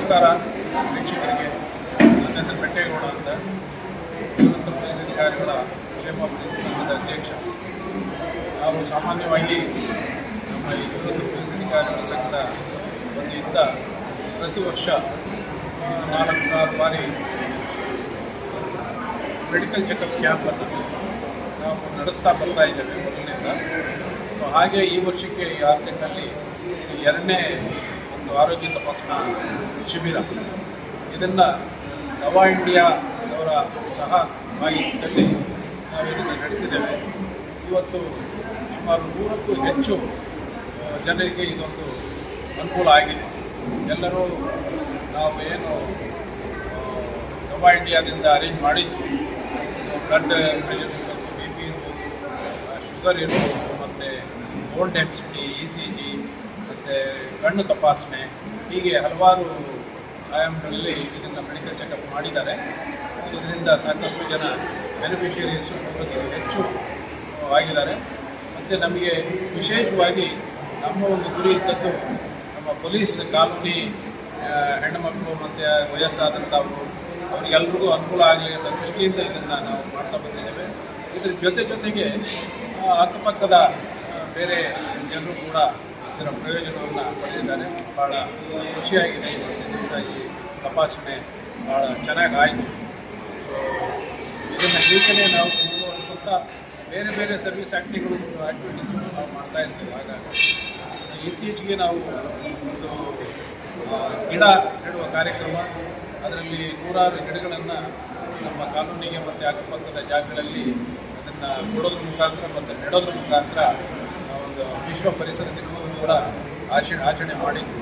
ನಮಸ್ಕಾರ ವೀಕ್ಷಕರಿಗೆ. ನನ್ನ ಹೆಸರು ಬೆಟ್ಟೇಗೌಡ ಅಂತ, ನಿವೃತ್ತ ಪೊಲೀಸ್ ಅಧಿಕಾರಿಗಳ ಕ್ಷೇಮಾಭಿವೃದ್ಧಿ ಸಂಘದ ಅಧ್ಯಕ್ಷ. ನಾವು ಸಾಮಾನ್ಯವಾಗಿ ನಮ್ಮ ಈ ನಿವೃತ್ತ ಪೊಲೀಸ್ ಅಧಿಕಾರಿಗಳ ಸಂಘದ ವತಿಯಿಂದ ಪ್ರತಿ ವರ್ಷ 4-6 ಬಾರಿ ಮೆಡಿಕಲ್ ಚೆಕಪ್ ಕ್ಯಾಂಪನ್ನು ನಾವು ನಡೆಸ್ತಾ ಬರ್ತಾ ಇದ್ದೇವೆ ಮೊದಲಿನಿಂದ. ಸೊ ಹಾಗೆ ಈ ವರ್ಷಕ್ಕೆ ಈ 6 ತಿಂಗಳಲ್ಲಿ ಎರಡನೇ ಒಂದು ಆರೋಗ್ಯ ತಪಾಸಣಾ ಶಿಬಿರ, ಇದನ್ನು ನವ ಇಂಡಿಯಾ ಅವರ ಸಹಭಾಗಿತ್ವದಲ್ಲಿ ನಾವು ಇದನ್ನು ನಡೆಸಿದ್ದೇವೆ. ಇವತ್ತು ಸುಮಾರು 100ಕ್ಕೂ ಹೆಚ್ಚು ಜನರಿಗೆ ಇದೊಂದು ಅನುಕೂಲ ಆಗಿದೆ. ಎಲ್ಲರೂ ನಾವು ಏನು ನವ ಇಂಡಿಯಾದಿಂದ ಅರೇಂಜ್ ಮಾಡಿದ್ವಿ, ಬ್ಲಡ್ ಪ್ರೆಷರ್ ಇರ್ಬೋದು, ಬಿ ಪಿ ಇರ್ಬೋದು, ಶುಗರ್ ಇರ್ಬೋದು, ಮತ್ತು ಬೋನ್ ಡೆನ್ಸಿಟಿ, ECG, ಮತ್ತು ಕಣ್ಣು ತಪಾಸಣೆ, ಹೀಗೆ ಹಲವಾರು ಆಯಾಮಗಳಲ್ಲಿ ಇದನ್ನು ಮೆಡಿಕಲ್ ಚೆಕಪ್ ಮಾಡಿದ್ದಾರೆ. ಇದರಿಂದ ಸಾಕಷ್ಟು ಜನ ಬೆನಿಫಿಷರೀಸು ಹೆಚ್ಚು ಆಗಿದ್ದಾರೆ. ಮತ್ತು ನಮಗೆ ವಿಶೇಷವಾಗಿ ನಮ್ಮ ಒಂದು ಗುರಿ ಇದ್ದದ್ದು ನಮ್ಮ ಪೊಲೀಸ್ ಕಾಲೋನಿ ಹೆಣ್ಣುಮಕ್ಕಳು ಮತ್ತು ವಯಸ್ಸಾದಂಥವರು ಅವರಿಗೆಲ್ರಿಗೂ ಅನುಕೂಲ ಆಗಲಿ ಅನ್ನೋ ದೃಷ್ಟಿಯಿಂದ ಇದನ್ನು ನಾವು ಮಾಡ್ತಾ ಬಂದಿದ್ದೇವೆ. ಇದರ ಜೊತೆಗೆ ಅಕ್ಕಪಕ್ಕದ ಬೇರೆ ಜನರು ಕೂಡ ಇದರ ಪ್ರಯೋಜನವನ್ನು ಪಡೆದಿದ್ದಾರೆ. ಭಾಳ ಖುಷಿಯಾಗಿದೆ. ಇವತ್ತಿನ ದಿವಸ ಈ ತಪಾಸಣೆ ಭಾಳ ಚೆನ್ನಾಗಿ ಆಯಿತು. ಸೊ ಇದನ್ನು ಹೀಗೆ ನಾವು ಮುಂದುವರಿಸ್ಕೊಳ್ತಾ ಬೇರೆ ಬೇರೆ ಸರ್ವಿಸ್ ಆ್ಯಕ್ಟಿವಿಟೀಸ್ಗಳು ನಾವು ಮಾಡ್ತಾ ಇರ್ತೀವಿ. ಹಾಗಾಗಿ ಇತ್ತೀಚೆಗೆ ನಾವು ಒಂದು ಗಿಡ ನೆಡುವ ಕಾರ್ಯಕ್ರಮ, ಅದರಲ್ಲಿ 100 ಗಿಡಗಳನ್ನು ನಮ್ಮ ಕಾಲೋನಿಗೆ ಮತ್ತು ಅಕ್ಕಪಕ್ಕದ ಜಾಗಗಳಲ್ಲಿ ಅದನ್ನು ಕೊಡೋದ್ರ ಮುಖಾಂತರ ಮತ್ತು ನೆಡೋದ್ರ ಮುಖಾಂತರ ಒಂದು ವಿಶ್ವ ಪರಿಸರ ದಿನವನ್ನು ಕೂಡ ಆಚರಣೆ ಮಾಡಿದ್ವಿ.